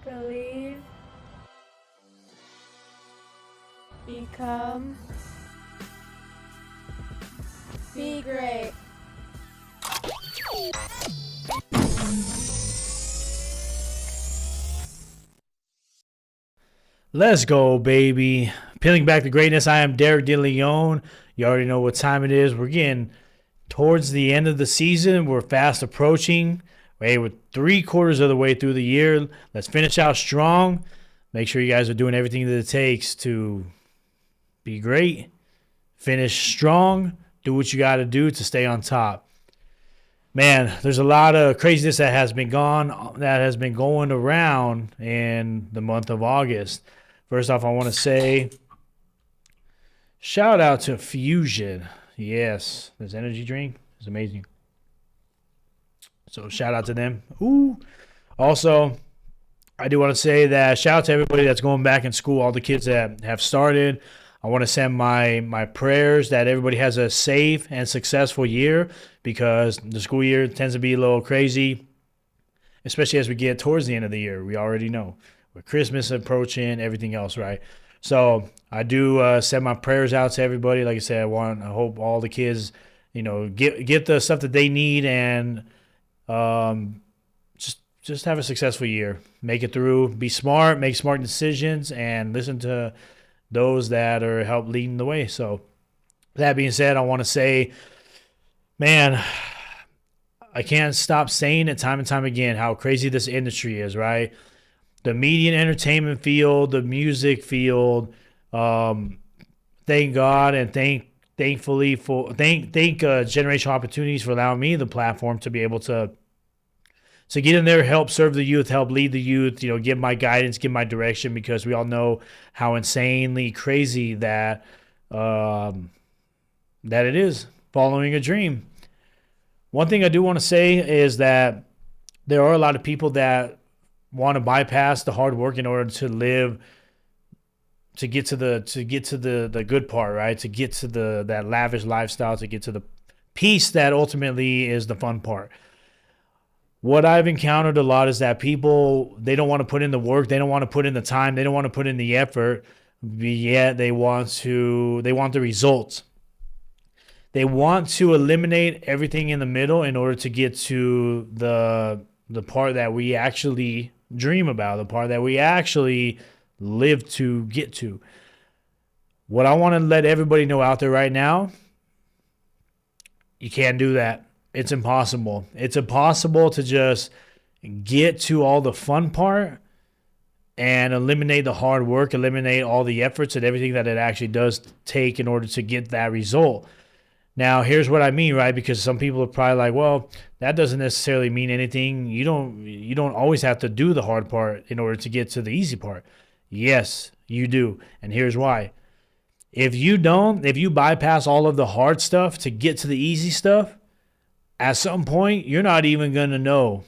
Believe, become, be great. Let's go, baby. Peeling back to greatness. I am Derek DeLeon. You already know what time it is. We're getting towards the end of the season. We're fast approaching. We're 3/4 of the way through the year. Let's finish out strong. Make sure you guys are doing everything that it takes to be great. Finish strong. Do what you got to do to stay on top. Man, there's a lot of craziness that has been going around in the month of August. First off, I want to say shout out to Fusion. Yes, this energy drink is amazing. So shout out to them. Ooh. Also, I do want to say that shout out to everybody that's going back in school, all the kids that have started. I want to send my prayers that everybody has a safe and successful year, because the school year tends to be a little crazy, especially as we get towards the end of the year. We already know with Christmas approaching, everything else, right? So I do send my prayers out to everybody. Like I said, I hope all the kids, get the stuff that they need, and just have a successful year. Make it through. Be smart. Make smart decisions, and listen to those that are help leading the way. So that being said, I want to say, man, I can't stop saying it time and time again how crazy this industry is, right? The media and entertainment field, the music field. Thank God and thankfully for generational opportunities for allowing me the platform to be able to get in there, help serve the youth, help lead the youth, give my guidance, give my direction, because we all know how insanely crazy that it is following a dream. One thing I do want to say is that there are a lot of people that want to bypass the hard work in order to live, to get to the good part, right? To get to that lavish lifestyle, to get to the peace that ultimately is the fun part. What I've encountered a lot is that people, they don't want to put in the work, they don't want to put in the time, they don't want to put in the effort, yet they want the results. They want to eliminate everything in the middle in order to get to the part that we actually dream about, the part that we actually live to get to. What I want to let everybody know out there right now, you can't do that. It's impossible. It's impossible to just get to all the fun part and eliminate the hard work, eliminate all the efforts and everything that it actually does take in order to get that result. Now, here's what I mean, right? Because some people are probably like, well, that doesn't necessarily mean anything. You don't always have to do the hard part in order to get to the easy part. Yes, you do. And here's why. If you bypass all of the hard stuff to get to the easy stuff, at some point, you're not even going to know.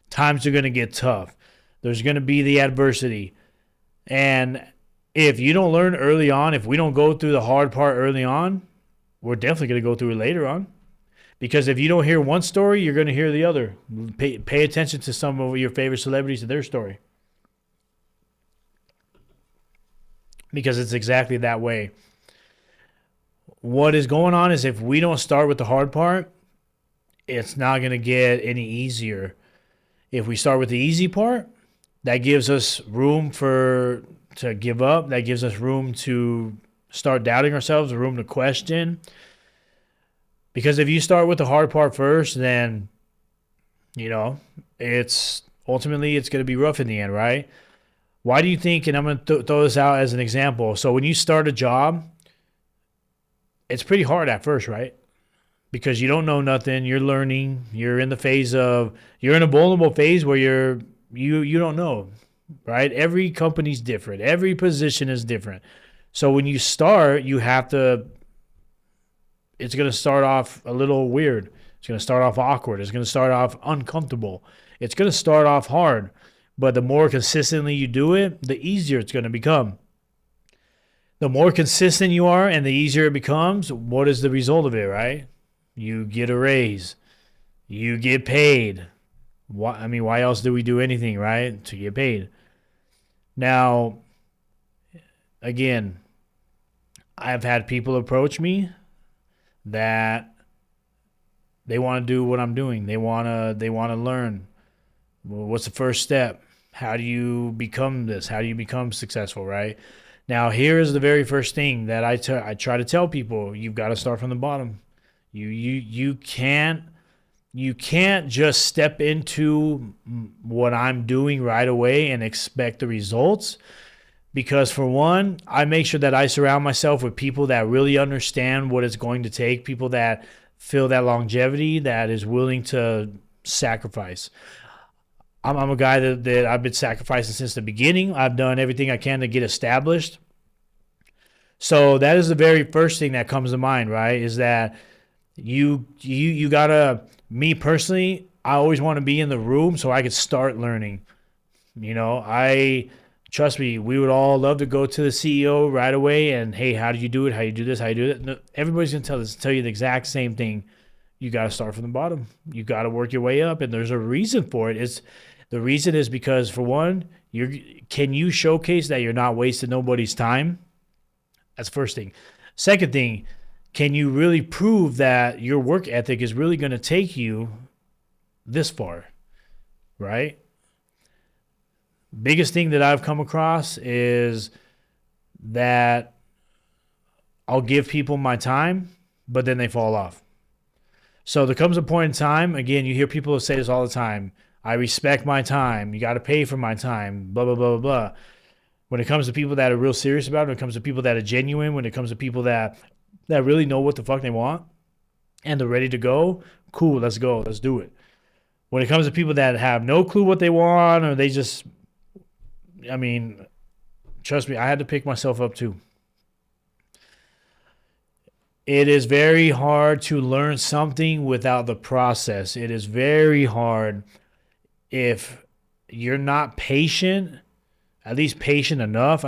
Times are going to get tough. There's going to be the adversity. And if you don't learn early on, if we don't go through the hard part early on, we're definitely going to go through it later on. Because if you don't hear one story, you're going to hear the other. Pay attention to some of your favorite celebrities and their story. Because it's exactly that way. What is going on is if we don't start with the hard part, it's not going to get any easier. If we start with the easy part, that gives us room to give up. That gives us room to start doubting ourselves, room to question. Because if you start with the hard part first, then, it's ultimately going to be rough in the end, right? Why do you think, and I'm going to throw this out as an example. So when you start a job, it's pretty hard at first, right? Because you don't know nothing. You're learning. You're in a vulnerable phase where you don't know, right? Every company's different. Every position is different. So when you start, it's going to start off a little weird. It's going to start off awkward. It's going to start off uncomfortable. It's going to start off hard. But the more consistently you do it, the easier it's going to become. The more consistent you are and the easier it becomes, what is the result of it, right? You get a raise. You get paid. Why else do we do anything, right? To get paid. Now, again, I've had people approach me that they want to do what I'm doing. They want to learn. Well, what's the first step? How do you become this? How do you become successful, right? Now, here is the very first thing that I try to tell people. You've got to start from the bottom. You can't just step into what I'm doing right away and expect the results, because for one, I make sure that I surround myself with people that really understand what it's going to take, people that feel that longevity, that is willing to sacrifice. I'm a guy that I've been sacrificing since the beginning. I've done everything I can to get established. So that is the very first thing that comes to mind, right? Is that you gotta, me personally, I always want to be in the room so I could start learning. I trust me, we would all love to go to the CEO right away and, hey, how do you do it? How do you do this? How do you do it? No, everybody's gonna tell you the exact same thing. You got to start from the bottom. You got to work your way up, and there's a reason for it. The reason is because, for one, can you showcase that you're not wasting nobody's time? That's the first thing. Second thing, can you really prove that your work ethic is really going to take you this far, right? Biggest thing that I've come across is that I'll give people my time, but then they fall off. So there comes a point in time, again, you hear people say this all the time. I respect my time. You got to pay for my time, blah, blah, blah, blah, blah. When it comes to people that are real serious about it, when it comes to people that are genuine, when it comes to people that really know what the fuck they want and they're ready to go, cool, let's go, let's do it. When it comes to people that have no clue what they want, or they just, trust me, I had to pick myself up too. It is very hard to learn something without the process. It is very hard if you're not patient, at least patient enough.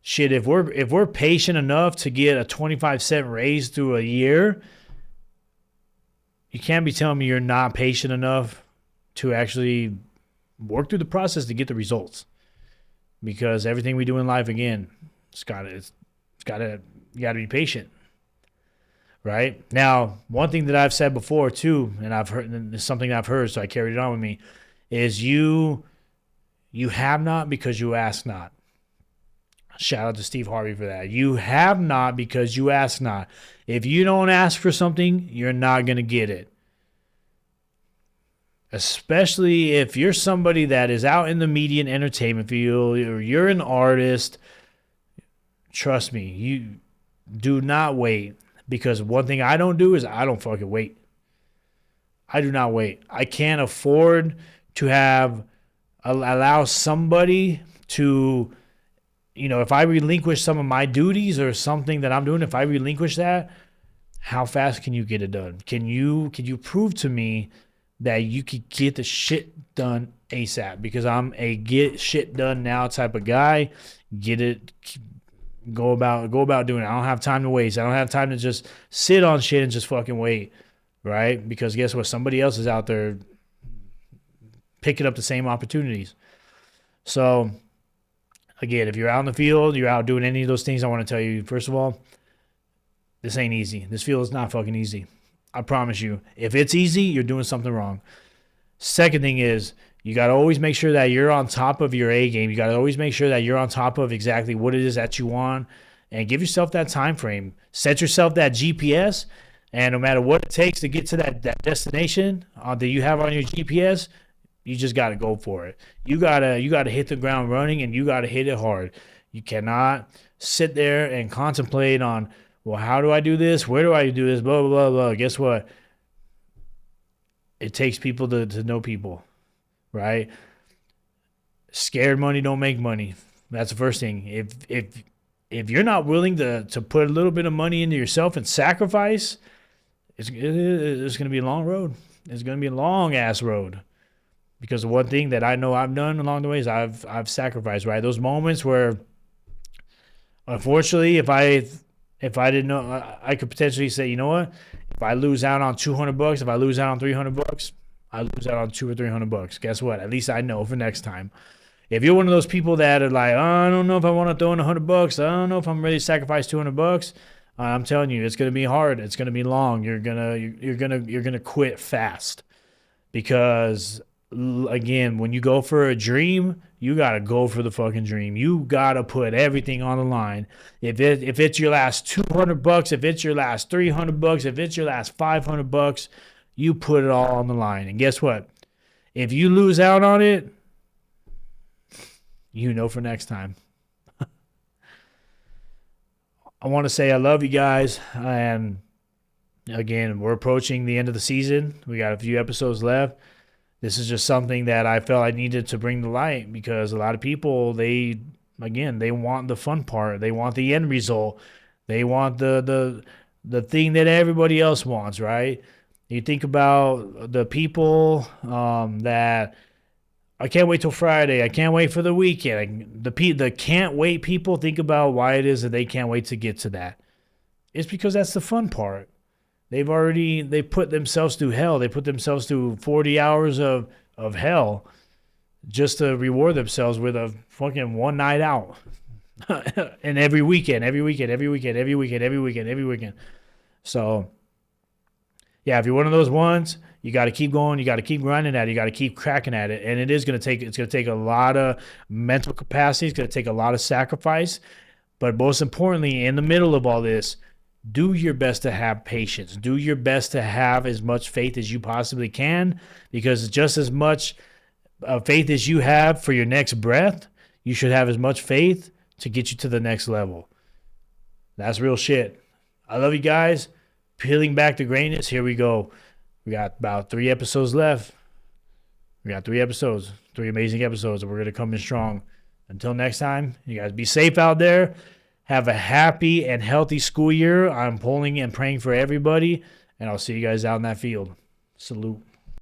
Shit, if we're patient enough to get a 25-cent raise through a year, you can't be telling me you're not patient enough to actually work through the process to get the results. Because everything we do in life, again, you got to be patient. Right? Now, one thing that I've said before too, and I've heard, and it's something I've heard, so I carried it on with me, is you have not because you ask not. Shout out to Steve Harvey for that. You have not because you ask not. If you don't ask for something, you're not going to get it. Especially if you're somebody that is out in the media and entertainment field, or you're an artist, trust me, you do not wait. Because one thing I don't do is I don't fucking wait. I do not wait. I can't afford to allow somebody to, if I relinquish some of my duties or something that I'm doing, if I relinquish that, how fast can you get it done? Can you prove to me that you could get the shit done ASAP? Because I'm a get shit done now type of guy. Get it. Go about doing it. I don't have time to waste. I don't have time to just sit on shit and just fucking wait, right? Because guess what? Somebody else is out there picking up the same opportunities. So, again, if you're out in the field, you're out doing any of those things, I want to tell you, first of all, this ain't easy. This field is not fucking easy. I promise you. If it's easy, you're doing something wrong. Second thing is, you got to always make sure that you're on top of your A game. You got to always make sure that you're on top of exactly what it is that you want, and give yourself that time frame. Set yourself that GPS, and no matter what it takes to get to that destination that you have on your GPS, you just got to go for it. You got to hit the ground running, and you got to hit it hard. You cannot sit there and contemplate on, well, how do I do this? Where do I do this? Blah, blah, blah, blah. Guess what? It takes people to know people. Right? Scared money don't make money. That's the first thing. If you're not willing to put a little bit of money into yourself and sacrifice, it's going to be a long road. It's going to be a long ass road. Because the one thing that I know I've done along the way is I've sacrificed, right? Those moments where, unfortunately, if I didn't know, I could potentially say, you know what? If I lose out on $200, if I lose out on $300, I lose out on $200 or $300. Guess what? At least I know for next time. If you're one of those people that are like, oh, I don't know if I want to throw in $100, I don't know if I'm ready to sacrifice $200. I'm telling you, it's gonna be hard. It's gonna be long. You're gonna quit fast because again, when you go for a dream, you gotta go for the fucking dream. You gotta put everything on the line. If it's your last $200, if it's your last $300, if it's your last $500, you put it all on the line. And guess what? If you lose out on it, you know for next time. I want to say I love you guys. And again, we're approaching the end of the season. We got a few episodes left. This is just something that I felt I needed to bring to light because a lot of people, they want the fun part. They want the end result. They want the thing that everybody else wants, right? You think about the people that I can't wait till Friday. I can't wait for the weekend. The can't wait people, think about why it is that they can't wait to get to that. It's because that's the fun part. They put themselves through hell. They put themselves through 40 hours of hell just to reward themselves with a fucking one night out. And every weekend. So, yeah, if you're one of those ones, you got to keep going. You got to keep grinding at it. You got to keep cracking at it. And it's going to take a lot of mental capacity. It's going to take a lot of sacrifice. But most importantly, in the middle of all this, do your best to have patience. Do your best to have as much faith as you possibly can, because just as much faith as you have for your next breath, you should have as much faith to get you to the next level. That's real shit. I love you guys. Peeling back the greatness. Here we go. We got about 3 episodes left. We got 3 episodes, 3 amazing episodes, and we're going to come in strong. Until next time, you guys be safe out there. Have a happy and healthy school year. I'm pulling and praying for everybody, and I'll see you guys out in that field. Salute.